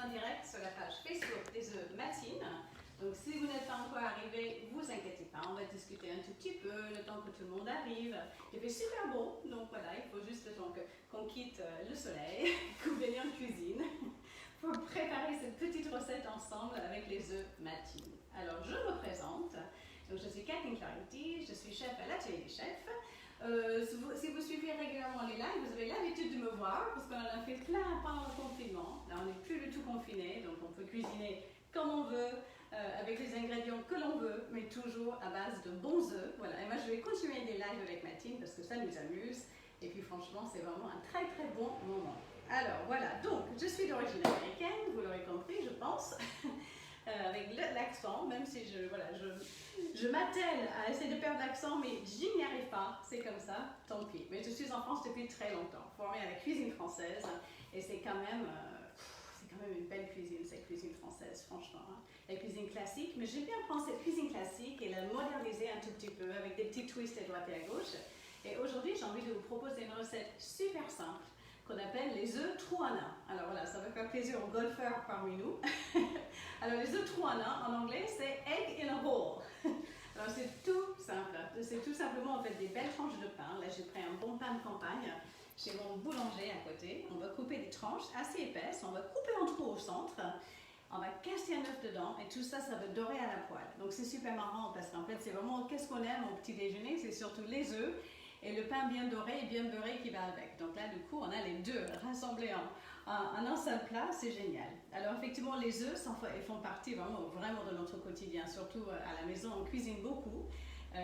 en direct sur la page Facebook des œufs Matine. Donc si vous n'êtes pas encore arrivé, vous inquiétez pas, on va discuter un tout petit peu, le temps que tout le monde arrive. Il fait super beau, donc voilà, il faut juste le temps qu'on quitte le soleil, qu'on vienne en cuisine, pour préparer cette petite recette ensemble avec les œufs Matine. Alors je me présente, donc je suis Kathleen Clarity, je suis chef à l'atelier des chefs. Si vous suivez régulièrement les lives, vous avez l'habitude de me voir parce qu'on en a fait plein pendant le confinement. Là, on n'est plus du tout confiné, donc on peut cuisiner comme on veut, avec les ingrédients que l'on veut, mais toujours à base de bons œufs. Voilà. Et moi, je vais continuer les lives avec Matine parce que ça nous amuse. Et puis, franchement, c'est vraiment un très très bon moment. Alors, voilà. Donc, je suis d'origine américaine, vous l'aurez compris, je pense. Avec l'accent, même si je m'attelle à essayer de perdre l'accent, mais j'y n'y arrive pas, c'est comme ça, tant pis. Mais je suis en France depuis très longtemps, formée à la cuisine française, et c'est quand même une belle cuisine, cette cuisine française, franchement. Hein. La cuisine classique, mais j'aime bien prendre cette cuisine classique et la moderniser un tout petit peu, avec des petits twists à droite et à gauche. Et aujourd'hui, j'ai envie de vous proposer une recette super simple, qu'on appelle les œufs trous en un. Alors voilà, ça va faire plaisir aux golfeurs parmi nous. Alors les œufs trous en un, en anglais, c'est egg in a hole. Alors c'est tout simple, c'est tout simplement en fait des belles tranches de pain. Là j'ai pris un bon pain de campagne chez mon boulanger à côté. On va couper des tranches assez épaisses, on va couper en trous au centre. On va casser un œuf dedans et tout ça, ça va dorer à la poêle. Donc c'est super marrant parce qu'en fait c'est vraiment qu'est-ce qu'on aime au petit déjeuner, c'est surtout les œufs. Et le pain bien doré et bien beurré qui va avec. Donc là, du coup, on a les deux rassemblés en un seul plat, c'est génial. Alors effectivement, les œufs ils font partie vraiment de notre quotidien, surtout à la maison, on cuisine beaucoup.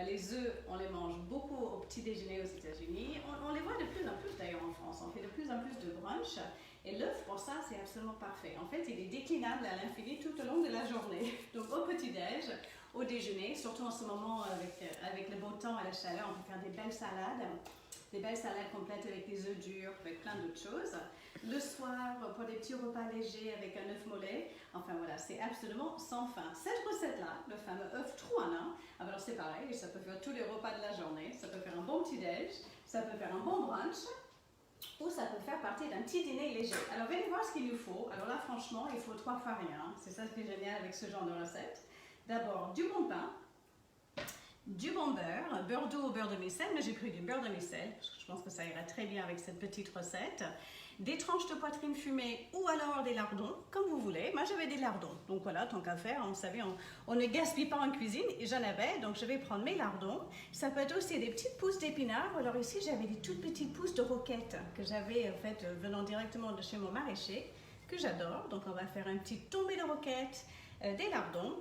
Les œufs, on les mange beaucoup au petit déjeuner aux États-Unis. On les voit de plus en plus d'ailleurs en France. On fait de plus en plus de brunch. Et l'œuf, pour ça, c'est absolument parfait. En fait, il est déclinable à l'infini tout au long de la journée. Donc au petit-déj, au déjeuner, surtout en ce moment avec le beau temps et la chaleur, on peut faire des belles salades complètes avec des œufs durs, avec plein d'autres choses. Le soir, pour des petits repas légers avec un œuf mollet, enfin voilà, c'est absolument sans fin. Cette recette-là, le fameux œuf trou en un, alors c'est pareil, ça peut faire tous les repas de la journée, ça peut faire un bon petit-déj, ça peut faire un bon brunch, ou ça peut faire partie d'un petit dîner léger. Alors venez voir ce qu'il nous faut. Alors là, franchement, il faut 3 fois rien. C'est ça ce qui est génial avec ce genre de recette. D'abord, du bon pain, du bon beurre doux ou beurre de micelle, mais j'ai pris du beurre de micelle, parce que je pense que ça ira très bien avec cette petite recette. Des tranches de poitrine fumée ou alors des lardons, comme vous voulez. Moi, j'avais des lardons. Donc voilà, tant qu'à faire, vous savez, on ne gaspille pas en cuisine. Et j'en avais, donc je vais prendre mes lardons. Ça peut être aussi des petites pousses d'épinards. Alors ici, j'avais des toutes petites pousses de roquette que j'avais en fait venant directement de chez mon maraîcher, que j'adore. Donc on va faire un petit tombé de roquette, des lardons,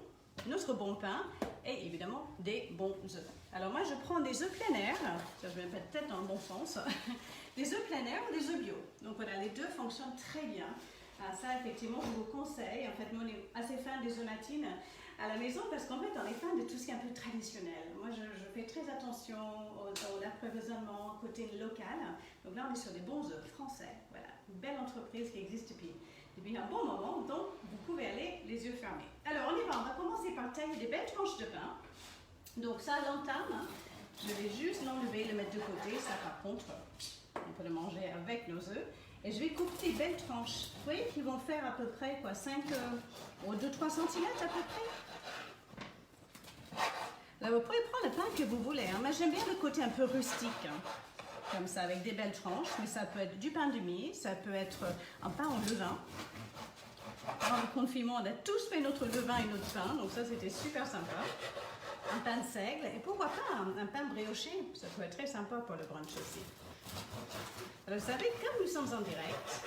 notre bon pain et évidemment des bons œufs. Alors moi je prends des œufs plein air, ça je vais mettre peut-être dans le bon sens, des œufs plein air ou des œufs bio. Donc voilà, les deux fonctionnent très bien. Ça effectivement je vous conseille, en fait nous on est assez fans des œufs Matine à la maison parce qu'en fait on est fan de tout ce qui est un peu traditionnel. Moi je fais très attention au approvisionnement côté local. Donc là on est sur des bons œufs français, voilà, une belle entreprise qui existe depuis un bon moment, donc vous pouvez aller les yeux fermés. Alors on y va, on va commencer par tailler des belles tranches de pain. Donc ça l'entame, je vais juste l'enlever, le mettre de côté, ça par contre, on peut le manger avec nos œufs. Et je vais couper des belles tranches, vous voyez, qui vont faire à peu près quoi, 2-3 cm à peu près. Là vous pouvez prendre le pain que vous voulez, hein. Moi j'aime bien le côté un peu rustique. Hein. Comme ça, avec des belles tranches, mais ça peut être du pain de mie, ça peut être un pain au levain. Dans le confinement, on a tous fait notre levain et notre pain, donc ça c'était super sympa. Un pain de seigle, et pourquoi pas un pain brioché, ça peut être très sympa pour le brunch aussi. Alors vous savez, comme nous sommes en direct,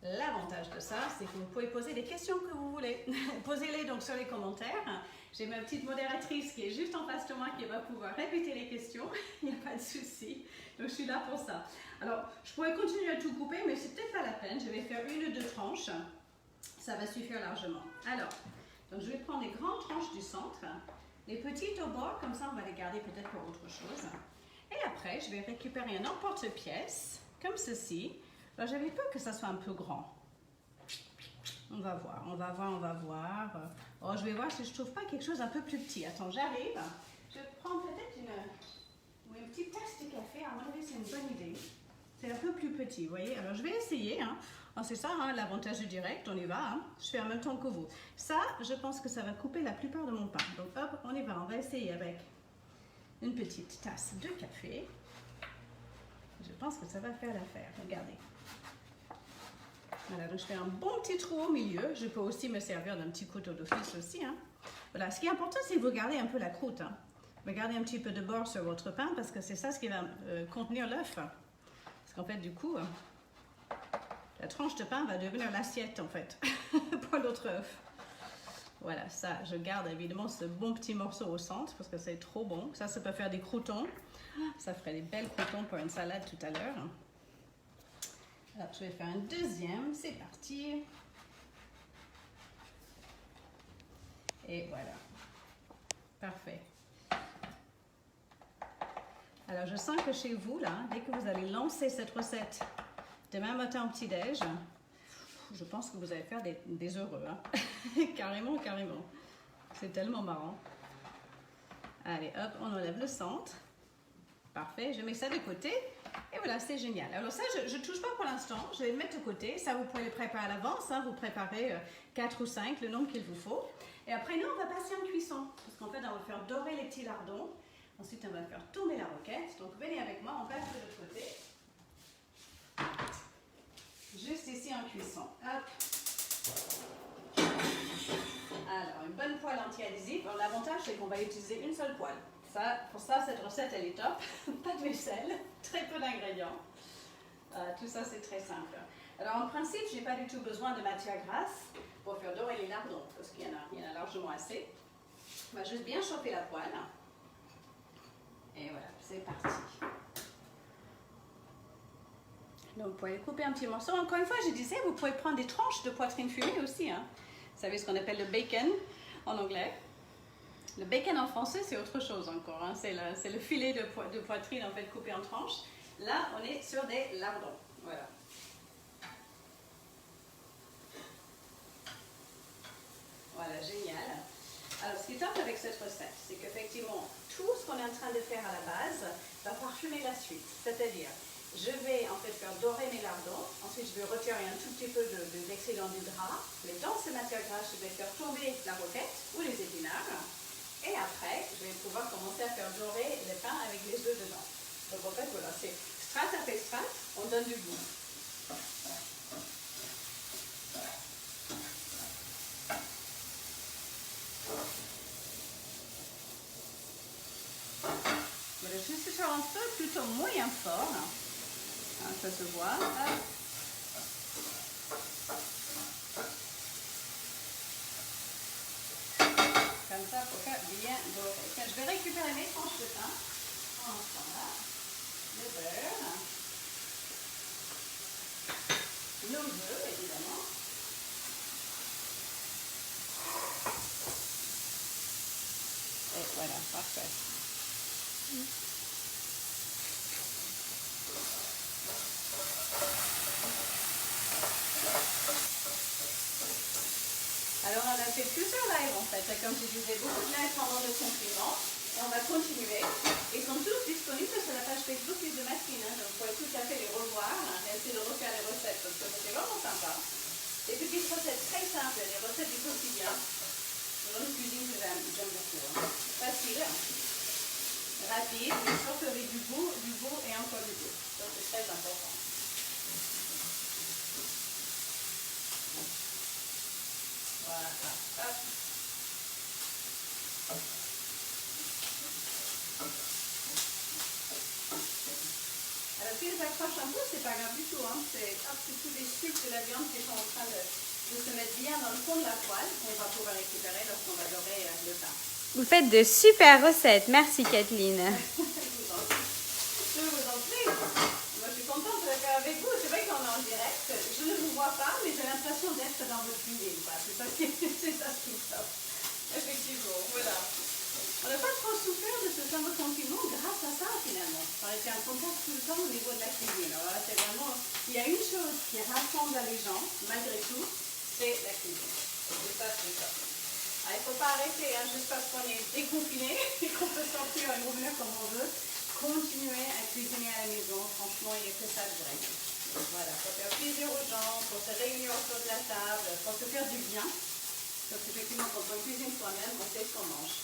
l'avantage de ça, c'est que vous pouvez poser les questions que vous voulez. Posez-les donc sur les commentaires. J'ai ma petite modératrice qui est juste en face de moi qui va pouvoir répéter les questions. Il n'y a pas de souci. Donc je suis là pour ça. Alors, je pourrais continuer à tout couper, mais c'est peut-être pas la peine. Je vais faire 1 ou 2 tranches. Ça va suffire largement. Alors, donc je vais prendre les grandes tranches du centre. Les petites au bord, comme ça on va les garder peut-être pour autre chose. Et après, je vais récupérer un emporte-pièce, comme ceci. Alors, j'avais peur que ça soit un peu grand. On va voir, on va voir, on va voir. Oh, je vais voir si je trouve pas quelque chose un peu plus petit. Attends, j'arrive. Je vais prendre peut-être une petite tasse de café. À mon avis, c'est une bonne idée. C'est un peu plus petit, vous voyez. Alors, je vais essayer. Hein. Oh, c'est ça, hein, l'avantage du direct, on y va. Hein. Je fais en même temps que vous. Ça, je pense que ça va couper la plupart de mon pain. Donc hop, on y va. On va essayer avec une petite tasse de café. Je pense que ça va faire l'affaire. Regardez. Voilà, donc je fais un bon petit trou au milieu. Je peux aussi me servir d'un petit couteau d'office aussi. Hein. Voilà, ce qui est important, c'est que vous gardez un peu la croûte. Hein. Vous gardez un petit peu de beurre sur votre pain parce que c'est ça ce qui va contenir l'œuf. Parce qu'en fait, du coup... la tranche de pain va devenir l'assiette en fait, pour l'autre œuf. Voilà, ça, je garde évidemment ce bon petit morceau au centre parce que c'est trop bon. Ça peut faire des croûtons. Ça ferait des belles croûtons pour une salade tout à l'heure. Alors, je vais faire un deuxième. C'est parti. Et voilà. Parfait. Alors, je sens que chez vous, là, dès que vous allez lancer cette recette demain matin au petit-déj, je pense que vous allez faire des heureux. Hein? Carrément, carrément. C'est tellement marrant. Allez, hop, on enlève le centre. Parfait, je mets ça de côté. Et voilà, c'est génial. Alors ça, je ne touche pas pour l'instant. Je vais le mettre de côté. Ça, vous pouvez le préparer à l'avance. Hein? Vous préparez 4 ou 5, le nombre qu'il vous faut. Et après, nous, on va passer en cuisson. Parce qu'en fait, on va faire dorer les petits lardons. Ensuite, on va faire tourner la roquette. Donc, venez avec moi, on passe de l'autre côté. Juste ici en cuisson. Hop. Alors, une bonne poêle anti-adhésive. L'avantage, c'est qu'on va utiliser une seule poêle. Ça, pour ça, cette recette, elle est top. Pas de vaisselle, très peu d'ingrédients. Tout ça, c'est très simple. Alors, en principe, je n'ai pas du tout besoin de matière grasse pour faire dorer les lardons, parce qu'il y en a largement assez. On va juste bien chauffer la poêle. Et voilà, c'est parti. Donc, vous pouvez couper un petit morceau. Encore une fois, je disais, vous pouvez prendre des tranches de poitrine fumée aussi. Hein. Vous savez ce qu'on appelle le bacon en anglais. Le bacon en français, c'est autre chose encore. Hein. C'est le filet de poitrine en fait coupé en tranches. Là, on est sur des lardons. Voilà. Voilà, génial. Alors, ce qui est top avec cette recette, c'est qu'effectivement, tout ce qu'on est en train de faire à la base va parfumer la suite. C'est-à-dire, je vais en fait faire dorer mes lardons. Ensuite, je vais retirer un tout petit peu d'excédent du gras. Mais dans ce matière grasse, je vais faire tomber la roquette ou les épinards. Et après, je vais pouvoir commencer à faire dorer le pain avec les œufs dedans. Donc en fait, voilà, c'est strate après strate, on donne du goût. Voilà, je suis sur un feu plutôt moyen fort. Hein, ça se voit. Hop. Comme ça pour faire bien dorer. Je vais récupérer mes tranches de pain. Voilà. Le beurre. Nos œufs, évidemment. Et voilà, parfait. Alors on a fait plusieurs lives en fait, comme je disais, beaucoup de lives pendant le confinement. Et on va continuer. Ils sont tous disponibles sur la page Facebook de Mathilde. Hein, donc vous pouvez tout à fait les revoir et essayer de refaire les recettes parce que c'était vraiment sympa. Des petites recettes très simples, des recettes du quotidien. Dans une cuisine que j'aime beaucoup. Hein. Facile, rapide, mais surtout avec du goût et encore du goût. Donc c'est très important. Voilà, hop. Alors si les accroche un peu, c'est pas grave du tout. Hein. C'est tous les sucres de la viande qui sont en train de se mettre bien dans le fond de la poêle qu'on va pouvoir récupérer lorsqu'on va dorer le pain. Vous faites de super recettes. Merci Kathleen. Je vous en prie. Moi, je suis contente de le faire avec vous. C'est vrai qu'on est en direct. Je ne vous vois pas, mais j'ai l'impression d'être dans votre cuisine. C'est ça qui me top. Effectivement, voilà. On n'a pas trop souffert de ce fameux confinement grâce à ça, finalement. On était en contact tout le temps au niveau de la cuisine. Alors là, c'est vraiment... Il y a une chose qui rassemble les gens, malgré tout, c'est la cuisine. Et ça, c'est top. Il ne faut pas arrêter, hein, juste parce qu'on est déconfiné et qu'on peut sortir et revenir comme on veut. Continuez à cuisiner à la maison. Franchement, il n'y a que ça de vrai. Voilà, pour faire plaisir aux gens, pour se réunir autour de la table, pour se faire du bien. Parce qu'effectivement, quand on cuisine soi-même, on sait ce qu'on mange.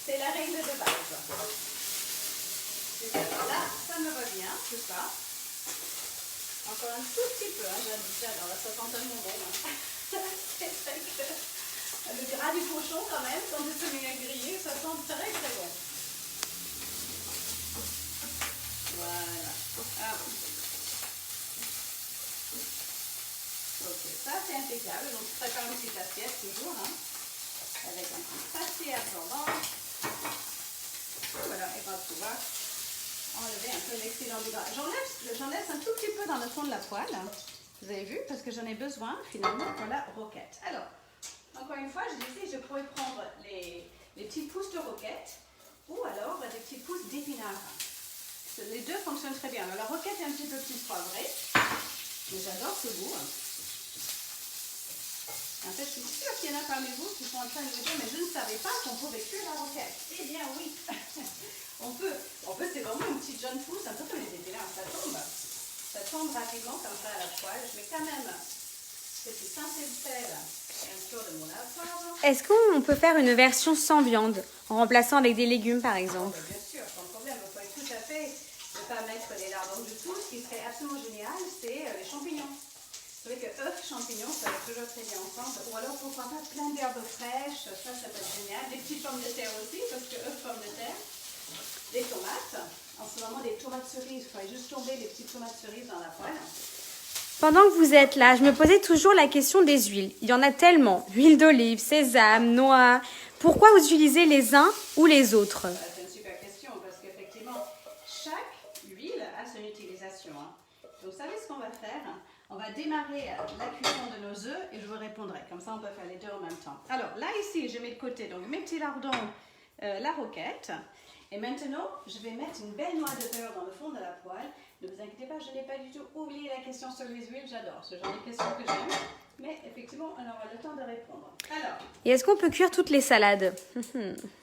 C'est la règle de base. Alors là, ça me va bien, tout ça. Encore un tout petit peu, hein, j'adore, ça sent tellement bon. Hein. C'est vrai que le gras du cochon, quand même, quand il se met à griller, ça sent très très bon. Voilà. Ah. Ok, ça c'est impeccable. Donc je prépare une petite assiette toujours, hein, avec un petit papier absorbant. Voilà, et on va pouvoir enlever un peu l'excédent du gras. J'en laisse un tout petit peu dans le fond de la poêle. Vous avez vu, parce que j'en ai besoin finalement pour la roquette. Alors, encore une fois, je disais, je pourrais prendre les petites pousses de roquette ou alors des petites pousses d'épinards. Les deux fonctionnent très bien. Alors, la roquette est un petit peu plus poivrée, mais j'adore ce goût. En fait, je suis sûre qu'il y en a parmi vous qui sont en train de vous dire, mais je ne savais pas qu'on pouvait cuire la roquette. Eh bien oui, on peut. En fait, c'est vraiment une petite jeune pousse, un peu comme les épinards, ça tombe. Ça tombe rapidement comme ça à la poêle. Je mets quand même cette pincée de sel et un tour de mon poivre. Est-ce qu'on peut faire une version sans viande, en remplaçant avec des légumes par exemple? Oh, bien sûr, sans problème. Vous pouvez tout à fait ne pas mettre les lardons du tout. Ce qui serait absolument génial, c'est les champignons. Vous savez que œufs, champignons, ça va toujours très bien ensemble. Ou alors, pourquoi pas plein d'herbes fraîches, ça peut être génial. Des petites pommes de terre aussi, parce que œufs, pommes de terre. Des tomates. En ce moment, des tomates cerises. Il faudrait juste tomber les petites tomates cerises dans la poêle. Pendant que vous êtes là, je me posais toujours la question des huiles. Il y en a tellement. Huile d'olive, sésame, noix. Pourquoi vous utilisez les uns ou les autres? C'est une super question, parce qu'effectivement, chaque huile a son utilisation. Hein. Donc, vous savez ce qu'on va faire? On va démarrer la cuisson de nos œufs et je vous répondrai. Comme ça, on peut faire les deux en même temps. Alors, là, ici, je mets de côté donc, mes petits lardons, la roquette. Et maintenant, je vais mettre une belle noix de beurre dans le fond de la poêle. Ne vous inquiétez pas, je n'ai pas du tout oublié la question sur les huiles. J'adore ce genre de questions que j'aime. Mais effectivement, on aura le temps de répondre. Alors. Et est-ce qu'on peut cuire toutes les salades?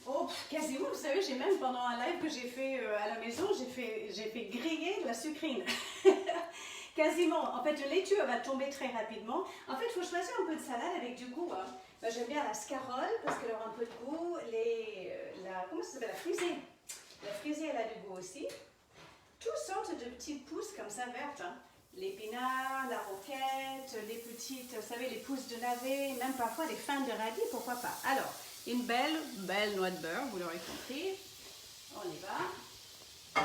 Oh, quasiment. Vous savez, j'ai même pendant un live que j'ai fait à la maison, j'ai fait griller de la sucrine. Quasiment. En fait, le laitue va tomber très rapidement. En fait, il faut choisir un peu de salade avec du goût. Hein. Ben, j'aime bien la scarole parce qu'elle aura un peu de goût. Comment ça s'appelle? La frisée. La frisée, elle a du goût aussi. Toutes sortes de petites pousses comme ça vertes. Hein. L'épinard, la roquette, les petites, vous savez, les pousses de navet, même parfois des fines de radis, pourquoi pas. Alors, une belle noix de beurre, vous l'aurez compris. On y va.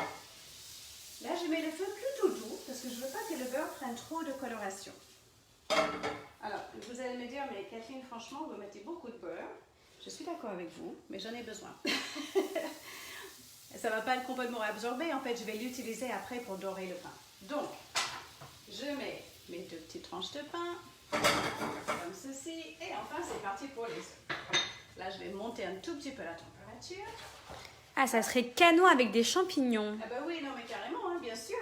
Là, je mets le feu plutôt doux parce que je ne veux pas que le beurre prenne trop de coloration. Alors, vous allez me dire, mais Kathleen, franchement, vous mettez beaucoup de beurre. Je suis d'accord avec vous, mais j'en ai besoin. Ça ne va pas être complètement absorbé. En fait, je vais l'utiliser après pour dorer le pain. Donc, je mets mes deux petites tranches de pain, comme ceci. Et enfin, c'est parti pour les œufs. Là, je vais monter un tout petit peu la température. Ah, ça serait canon avec des champignons. Ah bah oui, non mais carrément, hein, bien sûr.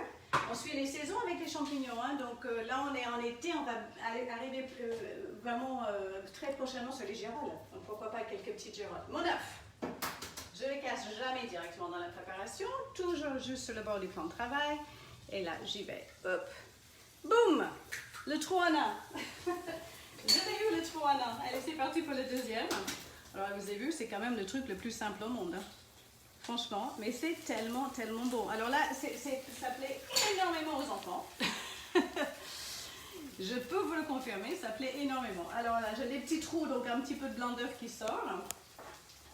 On suit les saisons avec les champignons. Hein, donc là, on est en été, on va arriver vraiment très prochainement sur les girolles. Donc pourquoi pas quelques petites girolles. Mon œuf, je ne les casse jamais directement dans la préparation, toujours juste sur le bord du plan de travail. Et là, j'y vais. Hop. Boum! Le trou en un. Je l'ai eu le trou en un. Allez, c'est parti pour le deuxième. Alors, vous avez vu, c'est quand même le truc le plus simple au monde. Hein. Franchement, mais c'est tellement, tellement bon. Alors là, ça plaît énormément aux enfants. Je peux vous le confirmer, ça plaît énormément. Alors là, j'ai des petits trous, donc un petit peu de blanc d'œuf qui sort.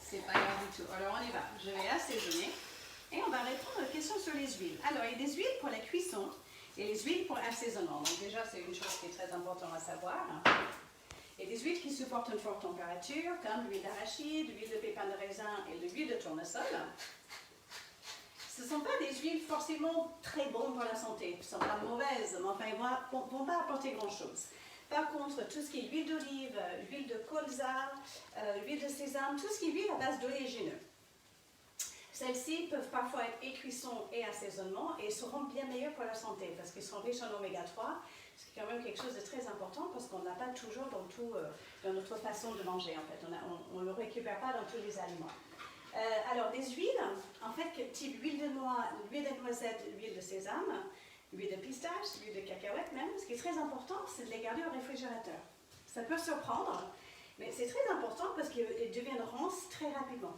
C'est pas grave du tout. Alors on y va. Je vais assaisonner et on va répondre aux questions sur les huiles. Alors, il y a des huiles pour la cuisson et les huiles pour assaisonnement. Donc déjà, c'est une chose qui est très importante à savoir. Et des huiles qui supportent une forte température, comme l'huile d'arachide, l'huile de pépins de raisin et l'huile de tournesol. Ce ne sont pas des huiles forcément très bonnes pour la santé. Elles ne sont pas mauvaises, mais enfin, elles ne vont pas apporter grand-chose. Par contre, tout ce qui est huile d'olive, huile de colza, huile de sésame, tout ce qui est huile à base d'oléagineux. Celles-ci peuvent parfois être et cuisson et assaisonnement et seront bien meilleures pour la santé parce qu'elles sont riches en oméga 3. C'est quand même quelque chose de très important parce qu'on n'a pas toujours dans notre façon de manger en fait. On ne le récupère pas dans tous les aliments. Alors des huiles, en fait, type huile de noix, huile de noisette, huile de sésame, huile de pistache, huile de cacahuète même. Ce qui est très important, c'est de les garder au réfrigérateur. Ça peut surprendre, mais c'est très important parce qu'ils deviennent ronces très rapidement.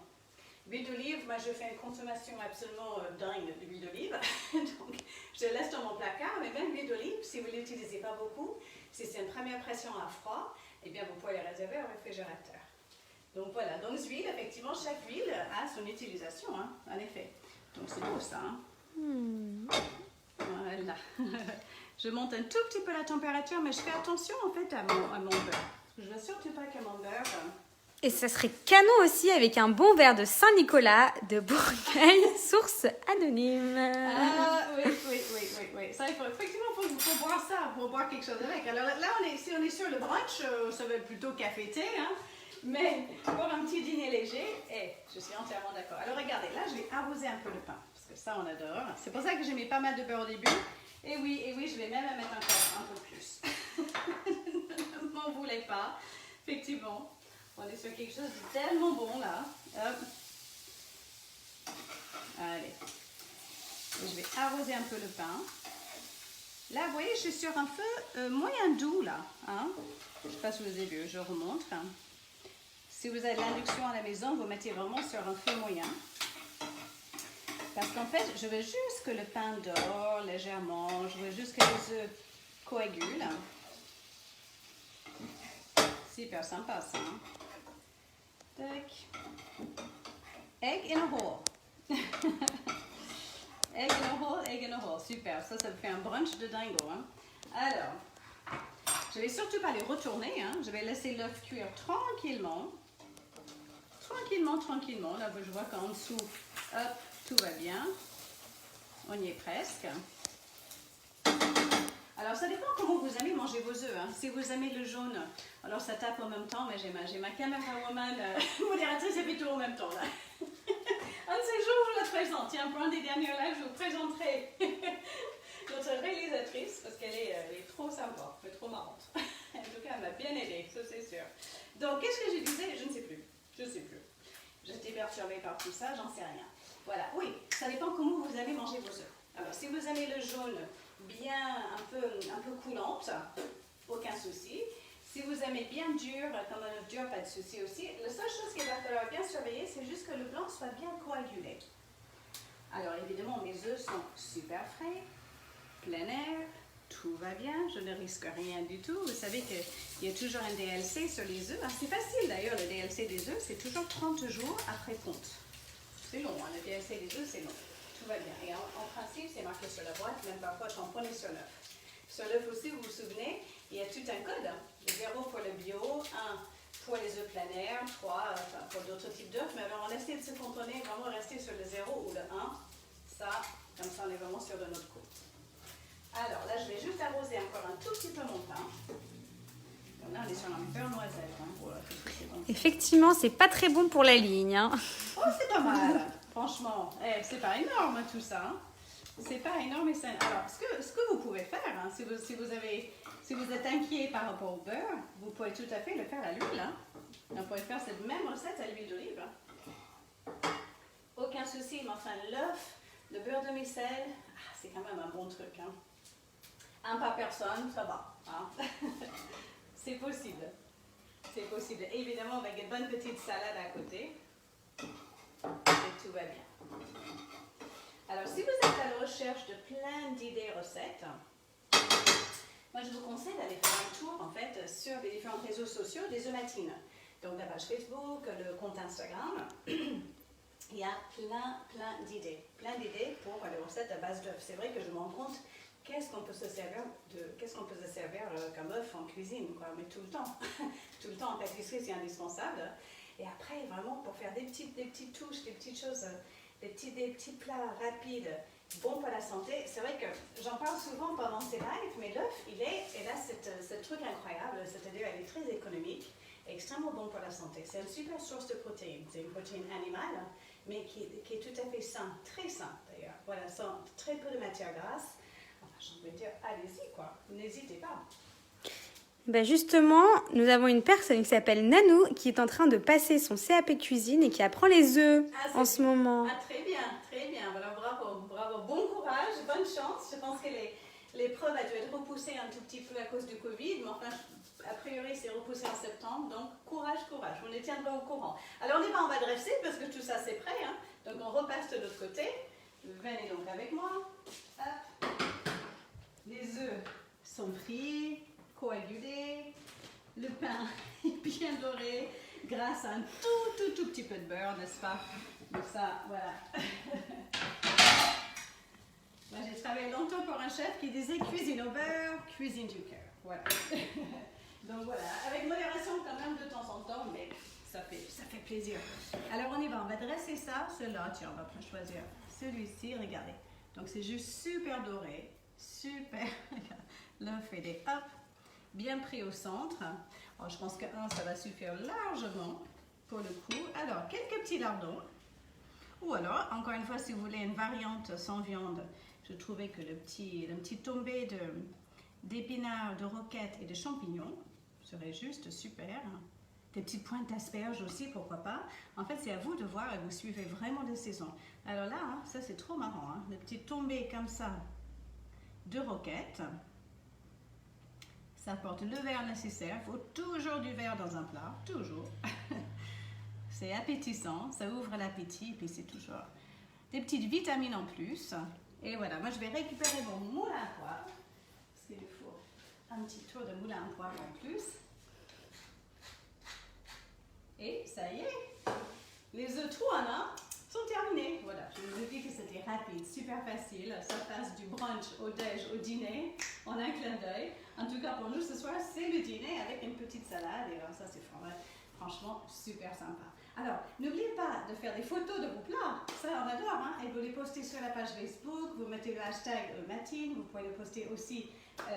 L'huile d'olive, moi je fais une consommation absolument dingue d'huile d'olive. Donc je laisse dans mon placard, mais même l'huile d'olive, si vous ne l'utilisez pas beaucoup, si c'est une première pression à froid, eh bien vous pouvez les réserver au réfrigérateur. Donc voilà, donc l'huile, effectivement, chaque huile a son utilisation, hein, en effet. Donc c'est beau ça. Hein. Voilà. Je monte un tout petit peu la température, mais je fais attention en fait à mon beurre. Je ne veux surtout pas que mon beurre... Et ça serait canon aussi avec un bon verre de Saint-Nicolas de Bourgogne, source anonyme. Ah oui. Ça, effectivement, il faut boire ça, pour boire quelque chose avec. Alors là, si on est sur le brunch, ça va être plutôt café-thé, hein. Mais pour un petit dîner léger, je suis entièrement d'accord. Alors regardez, là, je vais arroser un peu le pain, parce que ça, on adore. C'est pour ça que j'ai mis pas mal de beurre au début. Et oui, je vais même en mettre encore un peu plus. Ne m'en voulez pas, effectivement. On est sur quelque chose de tellement bon là. Hop. Allez. Et je vais arroser un peu le pain. Là, vous voyez, je suis sur un feu moyen doux là. Hein? Je ne sais pas si vous avez vu, je remonte. Hein. Si vous avez de l'induction à la maison, vous mettez vraiment sur un feu moyen. Parce qu'en fait, je veux juste que le pain dore légèrement. Je veux juste que les œufs coagulent. Super sympa ça. Hein? Tac. Egg in a hole. Egg in a hole. Super. Ça me fait un brunch de dingo. Hein? Alors, je vais surtout pas les retourner. Hein? Je vais laisser l'œuf cuire tranquillement. Tranquillement. Là, je vois qu'en dessous, hop, tout va bien. On y est presque. Alors, ça dépend comment vous aimez manger vos œufs. Hein. Si vous aimez le jaune, alors ça tape en même temps, mais j'ai ma camérawoman modératrice et fait tout en même temps. Là. Un de ces jours, je vous la présente. Tiens, pour un des derniers lives, je vous présenterai notre réalisatrice, parce qu'elle est trop sympa, elle est trop marrante. En tout cas, elle m'a bien aidée, ça c'est sûr. Donc, qu'est-ce que je disais? Je ne sais plus. J'étais perturbée par tout ça, j'en sais rien. Voilà, oui, ça dépend comment vous allez manger vos œufs. Alors, si vous aimez le jaune bien un peu coulante, aucun souci. Si vous aimez bien dur, comme un œuf dur, pas de souci aussi. La seule chose qu'il va falloir bien surveiller, c'est juste que le blanc soit bien coagulé. Alors, évidemment, mes œufs sont super frais, plein air, tout va bien, je ne risque rien du tout. Vous savez qu'il y a toujours un DLC sur les œufs. C'est facile d'ailleurs, le DLC des œufs, c'est toujours 30 jours après ponte. C'est long, hein, le DLC des œufs, c'est long. Tout va bien. Et en principe, c'est marqué sur la boîte, même parfois tamponné sur l'œuf. Sur l'œuf aussi, vous vous souvenez, il y a tout un code. 0 pour le bio, 1 pour les œufs plein air, 3 pour d'autres types d'œufs. Mais alors, on essaie de se cantonner, vraiment rester sur le 0 ou le 1. Ça, comme ça, on est vraiment sûr de notre coup. Alors là, je vais juste arroser encore un tout petit peu mon pain. Donc là, on est sur un beurre noisette. Hein. Voilà, bon. Effectivement, c'est pas très bon pour la ligne. Hein. Oh, c'est pas mal, franchement. C'est pas énorme tout ça. Hein. C'est pas énorme et sain. Alors, ce que vous pouvez faire, hein, si vous êtes inquiet par rapport au beurre, vous pouvez tout à fait le faire à l'huile. Hein. On pourrait faire cette même recette à l'huile d'olive. Hein. Aucun souci, mais enfin, l'œuf, le beurre de micelle, c'est quand même un bon truc. Hein. Un par personne, ça va. Hein. C'est possible. C'est possible. Évidemment, avec une bonne petite salade à côté. Et tout va bien. Alors, si vous êtes à la recherche de plein d'idées recettes, moi je vous conseille d'aller faire un tour en fait sur les différents réseaux sociaux des œufmatines. Donc la page Facebook, le compte Instagram. Il y a plein d'idées. Plein d'idées pour les recettes à base d'œufs. C'est vrai que je me rends compte qu'est-ce qu'on peut se servir comme œuf en cuisine, quoi, mais tout le temps. Tout le temps en pâtisserie, c'est indispensable. Et après, vraiment, pour faire des petites touches, des petites choses, des petits plats rapides, bons pour la santé. C'est vrai que j'en parle souvent pendant ces lives, mais l'œuf, il a ce truc incroyable, c'est-à-dire il est très économique, extrêmement bon pour la santé. C'est une super source de protéines. C'est une protéine animale, mais qui est tout à fait sain, très sain d'ailleurs. Voilà, sans très peu de matière grasse. J'ai envie de dire, allez-y quoi, n'hésitez pas. Ben justement, nous avons une personne qui s'appelle Nanou qui est en train de passer son CAP cuisine et qui apprend les œufs en ce moment. Ah, très bien, voilà, bravo, bon courage, bonne chance. Je pense qu'elle l'épreuve a dû être repoussée un tout petit peu à cause du Covid, mais enfin, a priori, c'est repoussé en septembre, donc courage, courage, on les tiendra au courant. Alors, on va dresser parce que tout ça, c'est prêt, hein. Donc, on repasse de l'autre côté. Venez donc avec moi. Hop. Les œufs sont frits, coagulés, le pain est bien doré grâce à un tout petit peu de beurre, n'est-ce pas? Donc ça, voilà. Moi, j'ai travaillé longtemps pour un chef qui disait cuisine au beurre, cuisine du cœur. Voilà. Donc voilà, avec modération quand même de temps en temps, mais ça fait plaisir. Alors on y va, on va dresser ça, celui-là, tiens, on va choisir celui-ci, regardez. Donc c'est juste super doré, super, l'œuf est hop, bien pris au centre. Alors je pense que ça va suffire largement pour le coup. Alors quelques petits lardons, ou alors, encore une fois, si vous voulez une variante sans viande, je trouvais que le petit tombé d'épinards, de roquettes et de champignons serait juste super. Des petites pointes d'asperges aussi, pourquoi pas. En fait, c'est à vous de voir et vous suivez vraiment les saisons. Alors là, hein, ça c'est trop marrant. Hein, le petit tombé comme ça de roquettes. Ça apporte le verre nécessaire. Il faut toujours du verre dans un plat, toujours. C'est appétissant, ça ouvre l'appétit et puis c'est toujours des petites vitamines en plus. Et voilà, moi je vais récupérer mon moulin à poivre. Parce qu'il faut un petit tour de moulin à poivre en plus. Et ça y est, les œufs tout en un sont terminés. Voilà, je vous ai dit que c'était rapide, super facile. Ça passe du brunch au déj au dîner en un clin d'œil. En tout cas pour nous ce soir, c'est le dîner avec une petite salade. Et alors ça c'est franchement super sympa. Alors, n'oubliez pas de faire des photos de vos plats. Ça, on adore. Hein? Et vous les postez sur la page Facebook. Vous mettez le hashtag Matine. Vous pouvez le poster aussi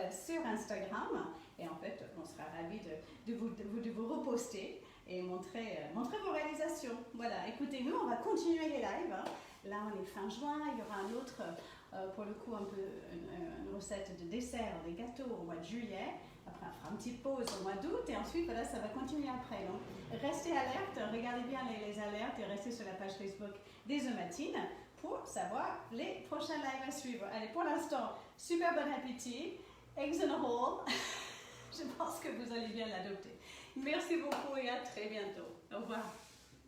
sur Instagram. Et en fait, on sera ravis de vous reposter et montrer vos réalisations. Voilà, écoutez-nous, on va continuer les lives. Hein. Là, on est fin juin. Il y aura un autre, pour le coup, une recette de dessert, des gâteaux au mois de juillet. Après, on fera une petite pause au mois d'août et ensuite, voilà, ça va continuer après. Donc, restez alerte, regardez bien les alertes et restez sur la page Facebook des œufs Matine pour savoir les prochains lives à suivre. Allez, pour l'instant, super bon appétit. Eggs in a hole. Je pense que vous allez bien l'adopter. Merci beaucoup et à très bientôt. Au revoir.